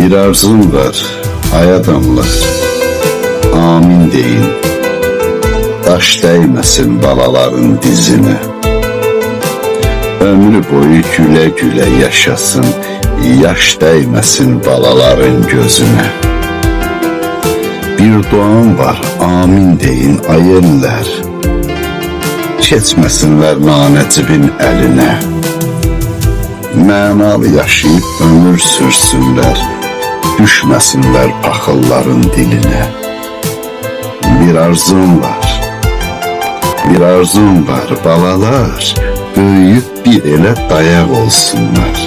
Bir arzum var, ay adamlar, amin deyin. Daş değmesin balaların dizine. Ömrü boyu güle güle yaşasın, yaş değmesin balaların gözüne. Bir duam var, amin deyin ay eller. Keçmesinler nanecibin eline. Mənalı yaşayıp ömür sürsünlər, düşməsinlər paxılların diline. Bir arzum var balalar, böyüyüp bir elə dayaq olsunlar.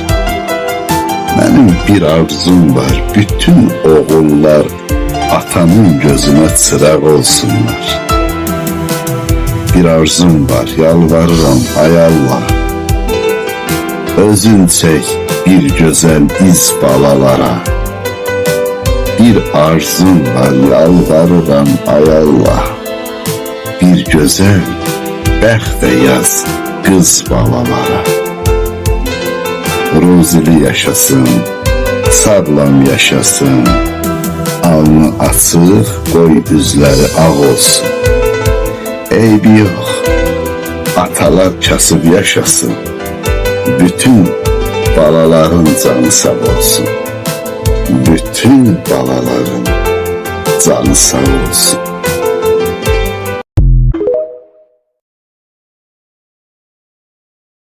Mənim bir arzum var, bütün oğullar atanın gözüne çıraq olsunlar. Bir arzum var, yalvarıram ay Allah, özün çək bir gözəl iz balalara. Bir arzum var, yalvarıram ay Allah, bir gözəl bəxt yaz qız balalara. Ruzili yaşasın, sağlam yaşasın, alnı açıq, qoy üzləri ağ olsun. Eybi yox, atalar kasıb yaşasın, bütün balaların canı sağ olsun. Bütün balaların canı sağ olsun.